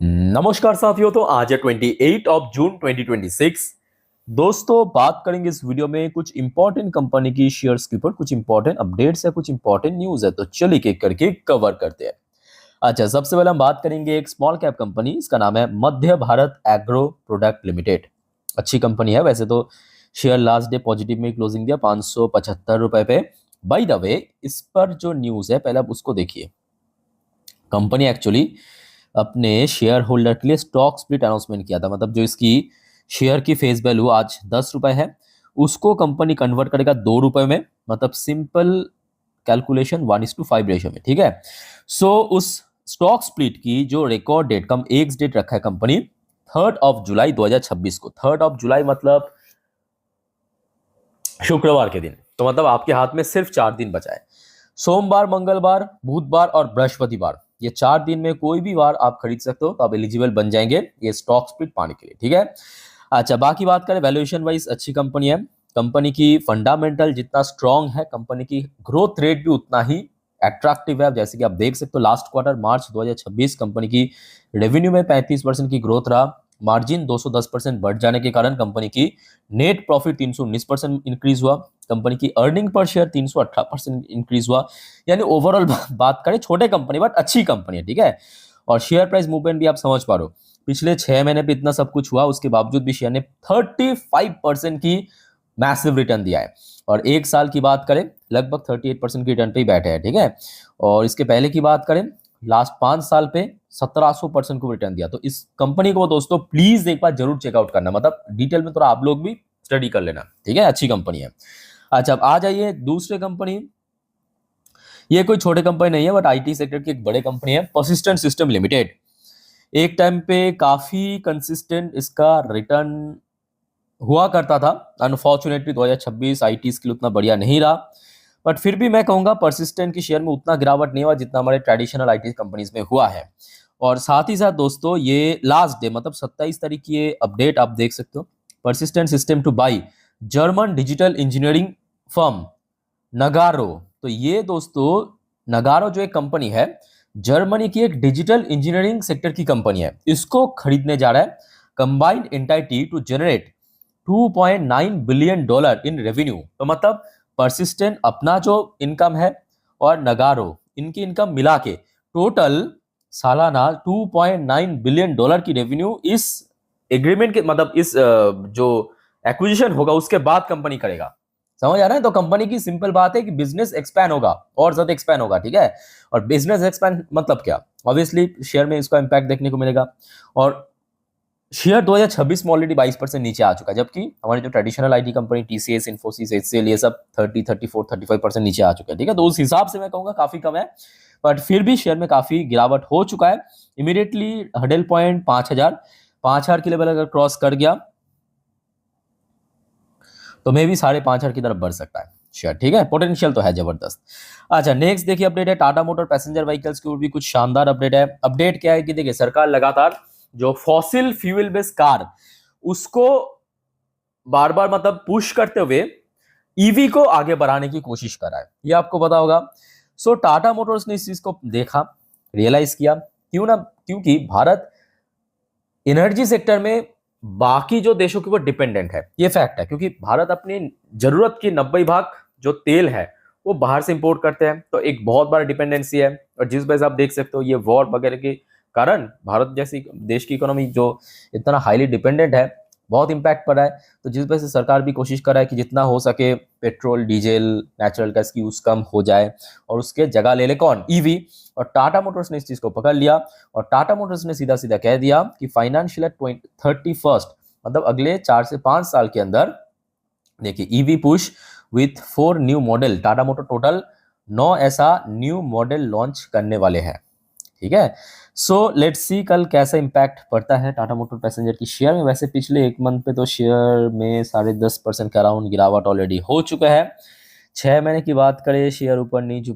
नमस्कार साथियों। तो आज है 28 जून 2026। दोस्तों बात करेंगे इस वीडियो में कुछ इंपॉर्टेंट कंपनी की शेयर्स के ऊपर, कुछ इंपॉर्टेंट अपडेट्स है, कुछ इंपॉर्टेंट न्यूज है। तो चलिए एक करके कवर करते हैं। अच्छा, सबसे पहले हम बात करेंगे एक स्मॉल कैप कंपनी, इसका नाम है मध्य भारत एग्रो प्रोडक्ट लिमिटेड। अच्छी कंपनी है वैसे तो। शेयर लास्ट डे पॉजिटिव में क्लोजिंग दिया 575 रुपए पे। बाय द वे, इस पर जो न्यूज है पहले आप उसको देखिए। कंपनी एक्चुअली अपने शेयर होल्डर के लिए स्टॉक स्प्लिट अनाउंसमेंट किया था। मतलब जो इसकी शेयर की फेस वैल्यू आज 10 रुपए है, उसको कंपनी कन्वर्ट करेगा 2 रुपए में। मतलब सिंपल कैलकुलेशन 1:5 रेशियो में, ठीक है। सो उस स्टॉक स्प्लिट की जो रिकॉर्ड डेट कम एक्स डेट रखा है कंपनी 3 जुलाई 2026 को। 3 जुलाई मतलब शुक्रवार के दिन। तो मतलब आपके हाथ में सिर्फ 4 दिन बचा है। सोमवार, मंगलवार, बुधवार और बृहस्पतिवार, ये 4 दिन में कोई भी बार आप खरीद सकते हो, तो आप एलिजिबल बन जाएंगे ये स्टॉक स्प्लिट पाने के लिए, ठीक है। अच्छा, बाकी बात करें वैल्यूएशन वाइज अच्छी कंपनी है। कंपनी की फंडामेंटल जितना स्ट्रांग है, कंपनी की ग्रोथ रेट भी उतना ही अट्रैक्टिव है। जैसे कि आप देख सकते हो लास्ट क्वार्टर मार्च 2026 कंपनी की रेवेन्यू में 35% की ग्रोथ रहा। मार्जिन 210% बढ़ जाने के कारण कंपनी की नेट प्रॉफिट 319% इंक्रीज हुआ। कंपनी की अर्निंग पर शेयर 318% इंक्रीज हुआ। यानी ओवरऑल बात करें छोटे कंपनी बट अच्छी कंपनी है, ठीक है। और शेयर प्राइस मूवमेंट भी आप समझ पा रहे हो, पिछले 6 महीने पे इतना सब कुछ हुआ, उसके बावजूद भी शेयर ने 35% की मैसिव रिटर्न दिया है। और एक साल की बात करें लगभग 38% की रिटर्न पे ही बैठे हैं, ठीक है। और इसके पहले की बात करें लास्ट 5 साल पे 1700% को रिटर्न दिया। तो इस कंपनी को दोस्तों प्लीज एक बार जरूर चेकआउट करना, मतलब डिटेल में थोड़ा आप लोग भी स्टडी कर लेना, ठीक है। अच्छी कंपनी है। अच्छा, अब आ जाइए दूसरे कंपनी। ये कोई छोटे कंपनी नहीं है बट आईटी सेक्टर की एक बड़े कंपनी है, परसिस्टेंट सिस्टम लिमिटेड। एक टाइम पे काफी कंसिस्टेंट इसका रिटर्न हुआ करता था। अनफॉर्चुनेटली 2026 आईटी के लिए उतना बढ़िया नहीं रहा। बट फिर भी मैं कहूंगा परसिस्टेंट की शेयर में उतना गिरावट नहीं हुआ जितना हमारे ट्रेडिशनल आईटी कंपनीज में हुआ है। और साथ ही साथ दोस्तों ये लास्ट डे मतलब 27 तारीख की ये अपडेट आप देख सकते हो। Persistent system two by German digital engineering firm नगारो। तो ये दोस्तों नगारो जो एक कंपनी है, जर्मनी की एक डिजिटल इंजीनियरिंग सेक्टर की कंपनी है, इसको खरीदने जा रहा है combined entity to generate $2.9 billion in revenue. तो मतलब परसिस्टेंट अपना जो इनकम है और नगारो इनकी इनकम मिला के टोटल सालाना $2.9 बिलियन की रेवेन्यू इस एग्रीमेंट के मतलब इस जो एक्विजिशन होगा उसके बाद कंपनी करेगा। समझ आ रहा है। तो कंपनी की सिंपल बात है कि बिजनेस एक्सपैंड होगा और ज्यादा एक्सपैंड होगा, ठीक है। और बिजनेस एक्सपैंड मतलब क्या, ऑब्वियसली शेयर में इसका इंपैक्ट देखने को मिलेगा। और शेयर 2026 में ऑलरेडी 22% नीचे आ चुका है, जबकि हमारी जो traditional IT company TCS, Infosys, HCL ये सब 30, 34, 35% नीचे आ चुके हैं, ठीक है। तो उस हिसाब से मैं कहूंगा काफी कम है। बट फिर भी शेयर में काफी गिरावट हो चुका है। इमीडिएटली हडल पॉइंट 5000 की लेवल अगर क्रॉस कर गया तो मे भी 5,500 की तरफ बढ़ सकता है शेयर, ठीक है। पोटेंशियल तो है जबरदस्त। अच्छा, नेक्स्ट देखिए अपडेट है टाटा मोटर पैसेंजर व्हीकल्स के ऊपर भी कुछ शानदार अपडेट है। अपडेट क्या है कि देखिए सरकार लगातार जो फॉसिल फ्यूल बेस्ड कार उसको बार बार मतलब पुश करते हुए ईवी को आगे बढ़ाने की कोशिश कर रहा है, ये आपको पता होगा। सो टाटा मोटर्स ने इस चीज को देखा, रियलाइज किया, क्योंकि भारत एनर्जी सेक्टर में बाकी जो देशों के ऊपर डिपेंडेंट है, ये फैक्ट है। क्योंकि भारत अपनी जरूरत की 90 भाग जो तेल है वो बाहर से इंपोर्ट करते हैं, तो एक बहुत बड़ा डिपेंडेंसी है। और जिस वजह से आप देख सकते हो ये वॉर वगैरह के कारण भारत जैसी देश की इकोनॉमी जो इतना हाईली डिपेंडेंट है, बहुत इंपैक्ट पड़ा है। तो जिस वजह से सरकार भी कोशिश कर रहा है कि जितना हो सके पेट्रोल, डीजल, नेचुरल गैस की यूज कम हो जाए और उसके जगह ले ले कौन, ईवी। और टाटा मोटर्स ने इस चीज को पकड़ लिया और टाटा मोटर्स ने सीधा सीधा कह दिया कि फाइनेंशियल 31 मतलब अगले 4 से 5 साल के अंदर देखिए EV push with 4 new model. Tata motor total 9 ऐसा न्यू मॉडल लॉन्च करने वाले हैं, ठीक है। सो लेट्स सी कल कैसा इंपैक्ट पड़ता है टाटा मोटर पैसेंजर की शेयर में। वैसे पिछले एक मंथ पे तो शेयर में 10.5% का अराउंड गिरावट ऑलरेडी हो चुका है। 6 महीने की बात करें शेयर ऊपर नीच,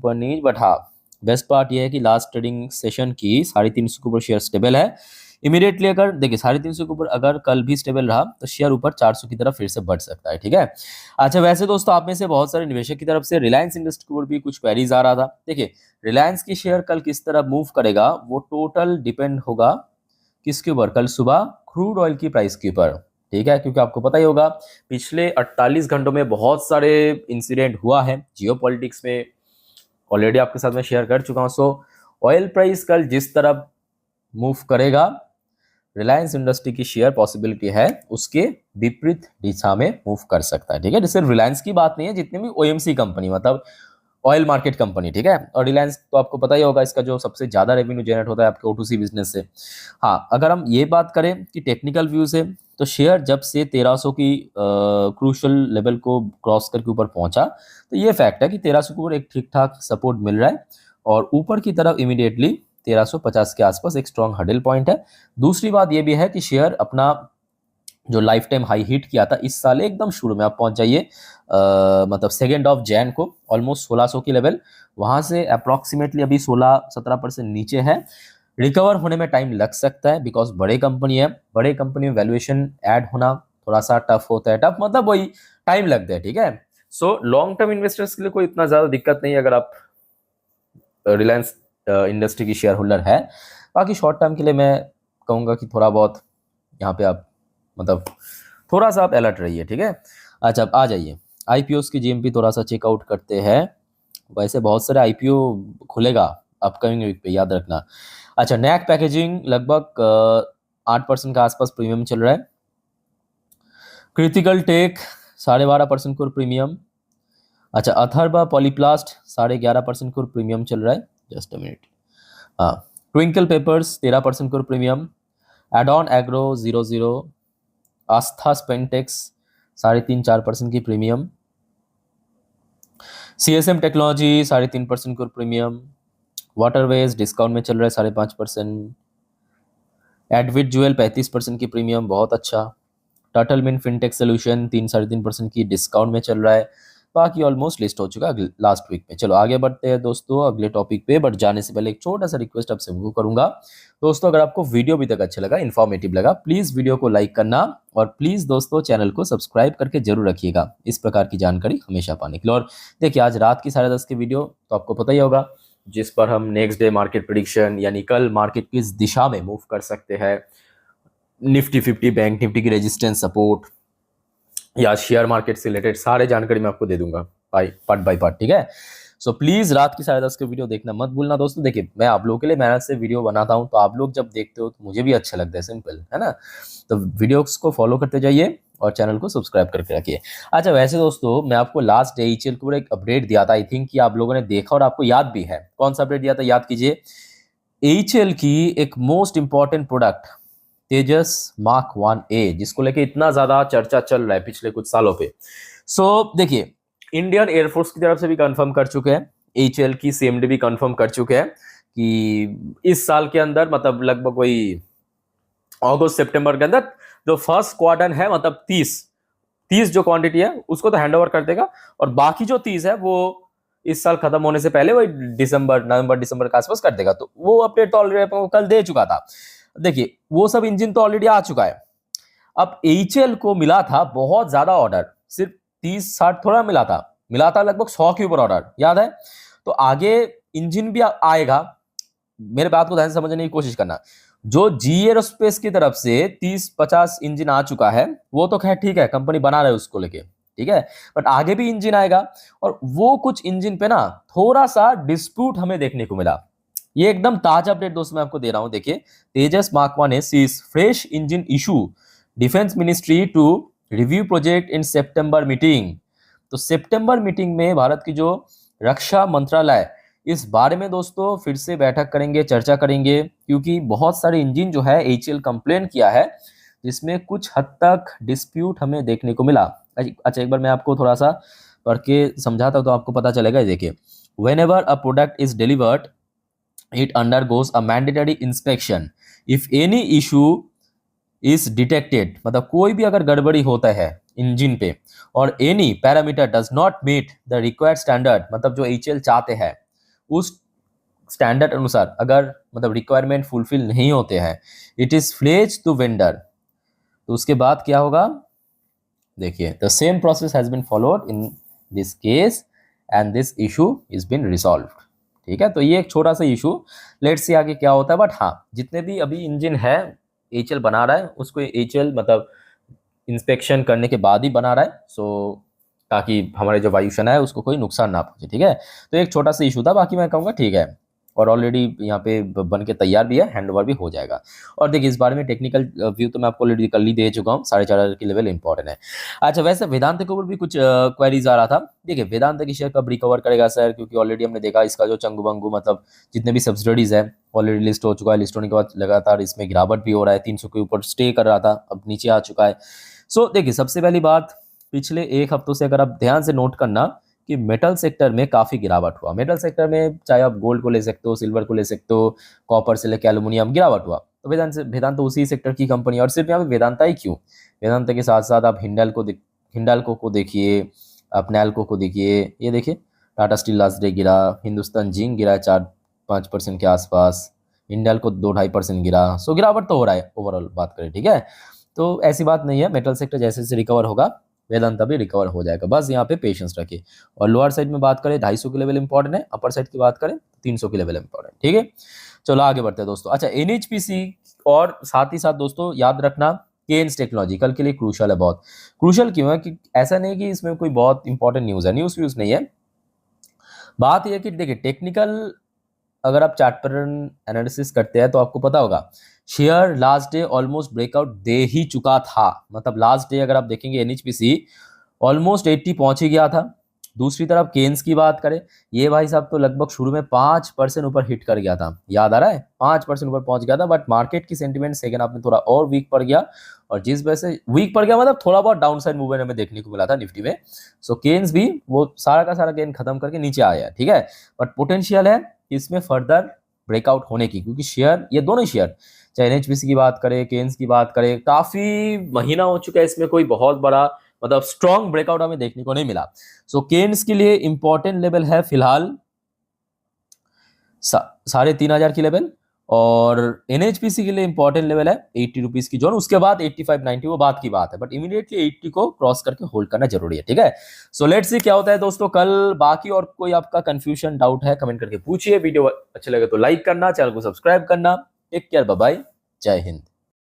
बट हाँ बेस्ट पार्ट ये है कि लास्ट ट्रेडिंग सेशन की 350 के ऊपर शेयर स्टेबल है। इमीडिएटली अगर देखिए 350 के ऊपर अगर कल भी स्टेबल रहा तो शेयर ऊपर 400 की तरफ फिर से बढ़ सकता है, ठीक है। अच्छा, वैसे दोस्तों आप में से बहुत सारे निवेशक की तरफ से रिलायंस इंडस्ट्री के ऊपर भी कुछ क्वेरीज आ रहा था। देखिए रिलायंस की शेयर कल किस तरह मूव करेगा वो टोटल डिपेंड होगा किसके ऊपर? कल सुबह क्रूड ऑयल की प्राइस के ऊपर, ठीक है, क्योंकि आपको पता ही होगा पिछले 48 घंटों में बहुत सारे इंसिडेंट हुआ है जियो पॉलिटिक्स में, ऑलरेडी आपके साथ में शेयर कर चुका हूँ। सो ऑयल प्राइस कल जिस तरफ मूव करेगा, रिलायंस इंडस्ट्री की शेयर पॉसिबिलिटी है उसके विपरीत दिशा में मूव कर सकता है, ठीक है। सिर्फ रिलायंस की बात नहीं है, जितने भी ओएमसी कंपनी मतलब ऑयल मार्केट कंपनी, ठीक है। और रिलायंस तो आपको पता ही होगा इसका जो सबसे ज्यादा रेवेन्यू जनरेट होता है आपके O2C बिजनेस से। हाँ, अगर हम ये बात करें कि टेक्निकल व्यू से, तो शेयर जब से 1300 की क्रूशल लेवल को क्रॉस करके ऊपर पहुंचा, तो ये फैक्ट है कि 1300 के ऊपर एक ठीक ठाक सपोर्ट मिल रहा है और ऊपर की तरफ इमीडिएटली 1350 के आसपास एक स्ट्रॉन्ग हडल पॉइंट है। दूसरी बात ये भी है कि शेयर अपना जो लाइफ टाइम हाई हिट किया था इस साल एकदम शुरू में, आप पहुंच जाइए मतलब 2 जनवरी को ऑलमोस्ट 1600 की लेवल, वहां से अप्रॉक्सीमेटली अभी 16-17% नीचे है। रिकवर होने में टाइम लग सकता है बिकॉज बड़े कंपनी है, बड़े कंपनी में वैल्यूएशन ऐड होना थोड़ा सा टफ होता है, टफ मतलब वही टाइम लगता है, ठीक है। सो लॉन्ग टर्म इन्वेस्टर्स के लिए कोई इतना ज्यादा दिक्कत नहीं है अगर आप रिलायंस इंडस्ट्री की शेयर होल्डर है। बाकी शॉर्ट टर्म के लिए मैं कहूँगा कि थोड़ा बहुत यहाँ पे आप मतलब थोड़ा सा आप अलर्ट रहिए, ठीक है। अच्छा, अब आ जाइए आईपीओस की जीएमपी थोड़ा सा चेकआउट करते हैं। वैसे बहुत सारे आईपीओ खुलेगा अपकमिंग वीक पे, याद रखना। अच्छा, नैक पैकेजिंग लगभग 8% का आसपास प्रीमियम चल रहा है। क्रिटिकल टेक 12.5% को प्रीमियम। अच्छा, अथर्वा पॉलीप्लास्ट 11.5% को प्रीमियम चल रहा है। Just a minute. हाँ, ट्विंकल पेपर्स 13% को प्रीमियम। Add-on agro 00। आस्था स्पेंटेक्स 3.5-4% की प्रीमियम। सीएसएम टेक्नोलॉजी 3.5% को प्रीमियम। वाटरवेज डिस्काउंट में चल रहा है 5.5%। एडविट ज्वेल 35% की प्रीमियम, बहुत अच्छा। टर्टल मिन फिनटेक सोल्यूशन 3-3.5% की डिस्काउंट में चल रहा है। बाकी ऑलमोस्ट लिस्ट हो चुका है लास्ट वीक में। चलो आगे बढ़ते हैं दोस्तों अगले टॉपिक पे, बट जाने से पहले एक छोटा सा रिक्वेस्ट आपसे वो करूंगा दोस्तों, अगर आपको वीडियो अभी तक अच्छा लगा, इन्फॉर्मेटिव लगा, प्लीज वीडियो को लाइक करना और प्लीज दोस्तों चैनल को सब्सक्राइब करके जरूर रखिएगा इस प्रकार की जानकारी हमेशा पाने के लिए। और देखिए आज रात की 10:30 की वीडियो तो आपको पता ही होगा, जिस पर हम नेक्स्ट डे मार्केट प्रिडिक्शन यानी कल मार्केट किस दिशा में मूव कर सकते हैं, निफ्टी 50, बैंक निफ्टी की रेजिस्टेंस सपोर्ट या शेयर मार्केट से रिलेटेड सारे जानकारी मैं आपको दे दूंगा पार्ट बाय पार्ट, ठीक है। सो प्लीज रात की 10:30 की वीडियो देखना मत भूलना दोस्तों। देखिए मैं आप लोगों के लिए मेहनत से वीडियो बनाता हूं, तो आप लोग जब देखते हो तो मुझे भी अच्छा लगता है, सिंपल है ना। तो वीडियोस को फॉलो करते जाइए और चैनल को सब्सक्राइब करके रखिए। अच्छा, वैसे दोस्तों मैं आपको लास्ट एचएल के ऊपर एक अपडेट दिया था, आई थिंक कि आप लोगों ने देखा और आपको याद भी है। कौन सा अपडेट दिया था, याद कीजिए। एचएल की एक मोस्ट इंपॉर्टेंट प्रोडक्ट तेजस मार्क 1A, जिसको लेके इतना ज्यादा चर्चा चल रहा है पिछले कुछ सालों पे। सो देखिए इंडियन एयरफोर्स की तरफ से भी कंफर्म कर चुके हैं, एचएल की सीएमडी भी कंफर्म कर चुके हैं कि इस साल के अंदर मतलब लगभग वही अगस्त सितंबर के अंदर जो फर्स्ट क्वार्टर है मतलब 30 जो क्वांटिटी है उसको तो हैंडओवर कर देगा, और बाकी जो 30 है वो इस साल खत्म होने से पहले वही नवंबर दिसंबर के आसपास कर देगा। तो वो अपडेट तो ऑलरेडी कल दे चुका था। देखिए वो सब इंजन तो ऑलरेडी आ चुका है। अब एचएल को मिला था बहुत ज्यादा ऑर्डर, सिर्फ 30-60 थोड़ा मिला था लगभग 100 के ऊपर ऑर्डर, याद है। तो आगे इंजन भी आएगा, मेरे बात को ध्यान से समझने की कोशिश करना। जो जी एरोस्पेस की तरफ से 30-50 इंजन आ चुका है वो तो खैर ठीक है, कंपनी बना रहे उसको लेके, ठीक है। बट आगे भी इंजन आएगा और वो कुछ इंजन पे ना थोड़ा सा डिस्प्यूट हमें देखने को मिला। ये एकदम ताजा अपडेट दोस्तों मैं आपको दे रहा हूं। देखिए Tejas mark 1A sees fresh engine issue, defence ministry to review project in September meeting. तो सितंबर मीटिंग में भारत की जो रक्षा मंत्रालय इस बारे में दोस्तों फिर से बैठक करेंगे, चर्चा करेंगे, क्योंकि बहुत सारे इंजन जो है एचएल कंप्लेन किया है जिसमें कुछ हद तक डिस्प्यूट हमें देखने को मिला। अच्छा एक बार मैं आपको थोड़ा सा पढ़ के समझाता हूं तो आपको पता चलेगा। देखिए whenever a product is delivered it undergoes a mandatory inspection if any issue is detected, मतलब कोई भी अगर गड़बड़ी होता है इंजन पे और any parameter does not meet the required standard, मतलब जो एचएल चाहते हैं उस स्टैंडर्ड अनुसार अगर मतलब रिक्वायरमेंट फुलफिल नहीं होते हैं, it is flagged to vendor. तो उसके बाद क्या होगा, देखिए the same process has been followed in this case and this issue is been resolved, ठीक है। तो ये एक छोटा सा इशू, लेट्स सी आगे क्या होता है। बट हाँ जितने भी अभी इंजन है एचएल बना रहा है उसको एचएल मतलब इंस्पेक्शन करने के बाद ही बना रहा है, सो ताकि हमारे जो वायुसेना है उसको कोई नुकसान ना पहुंचे, ठीक है। तो एक छोटा सा इशू था, बाकी मैं कहूँगा ठीक है, और ऑलरेडी यहाँ पे बन के तैयार भी है, हैंड ओवर भी हो जाएगा। और देखिए इस बारे में टेक्निकल व्यू तो मैं आपको ऑलरेडी कल ही दे चुका हूँ, 4.5 की लेवल इंपॉर्टेंट है। अच्छा वैसे वेदांत के ऊपर भी कुछ क्वेरीज आ रहा था। देखिए वेदांत की शेयर कब रिकवर करेगा सर, क्योंकि ऑलरेडी हमने देखा इसका जो चंगू बंगू मतलब जितने भी सब्सिडीज है ऑलरेडी लिस्ट हो चुका है, लिस्ट होने के बाद लगातार इसमें गिरावट भी हो रहा है, 300 के ऊपर स्टे कर रहा था, अब नीचे आ चुका है। सो देखिए सबसे पहली बात, पिछले एक हफ्तों से अगर आप ध्यान से नोट करना कि मेटल सेक्टर में काफी गिरावट हुआ। मेटल सेक्टर में चाहे आप गोल्ड को ले सकते हो, सिल्वर को ले सकते हो, कॉपर से लेकर एल्यूमिनियम गिरावट हुआ। तो वेदांत उसी सेक्टर की कंपनी, और सिर्फ यहाँ पे वेदांता ही क्यों, वेदांता के साथ साथ आप हिंडाल्को को देखिए, आप नैल्को को देखिए, ये देखिए टाटा स्टील लास्ट डे गिरा, हिंदुस्तान जिंक गिरा है 4-5% के आसपास, हिंडाल्को 2-2.5% गिरा। सो गिरावट तो हो रहा है ओवरऑल बात करें, ठीक है। तो ऐसी बात नहीं है, मेटल सेक्टर जैसे जैसे रिकवर होगा वेदांता भी रिकवर हो जाएगा, बस यहाँ पे पेशेंस रखिए। और लोअर साइड में बात करें 250 की लेवल इंपॉर्टेंट है, अपर साइड की बात करें 300 की लेवल इंपॉर्टेंट, ठीक है। चलो आगे बढ़ते हैं दोस्तों। अच्छा एनएचपीसी, और साथ ही साथ दोस्तों याद रखना केन्स टेक्नोलॉजी कल के लिए क्रूशल है, बहुत क्रूशल क्यों है कि ऐसा नहीं कि इसमें कोई बहुत इंपॉर्टेंट न्यूज़ है, न्यूज़ व्यूज़ नहीं है। बात यह कि देखिए टेक्निकल अगर आप चार्ट पैटर्न एनालिसिस करते हैं तो आपको पता होगा share last day almost breakout दे ही चुका था, मतलब लास्ट डे अगर आप देखेंगे एनएचपीसी ऑलमोस्ट 80 पहुंच ही गया था। दूसरी तरफ केन्स की बात करें, ये भाई साहब तो लगभग शुरू में 5% ऊपर हिट कर गया था, याद आ रहा है 5% ऊपर पहुंच गया था, बट मार्केट की सेंटिमेंट सेकंड हाफ में थोड़ा और वीक पड़ गया, और जिस वजह से वीक पड़ गया मतलब थोड़ा बहुत डाउन साइड मूवमेंट हमें देखने को मिला था निफ्टी में। सो केन्स भी वो सारा का सारा गेन खत्म करके नीचे आया, ठीक है। बट पोटेंशियल है इसमें फर्दर ब्रेकआउट होने की, क्योंकि शेयर ये दोनों शेयर चाहे एनएचपीसी की बात करें केन्स की बात करें, काफी महीना हो चुका है इसमें कोई बहुत बड़ा मतलब स्ट्रॉन्ग ब्रेकआउट हमें देखने को नहीं मिला। सो केन्स के लिए इंपॉर्टेंट लेवल है फिलहाल 3,500 की लेवल, और एनएचपीसी के लिए इंपॉर्टेंट लेवल है 80 रुपीज की जोन, उसके बाद 85-90 वो बात की बात है, बट इमीडिएटली 80 को क्रॉस करके होल्ड करना जरूरी है, ठीक है। सो लेट्स सी क्या होता है दोस्तों कल। बाकी और कोई आपका कंफ्यूजन डाउट है कमेंट करके पूछिए, वीडियो अच्छे लगे तो लाइक करना, चैनल को सब्सक्राइब करना। टेक केयर, बाय बाय, जय हिंद।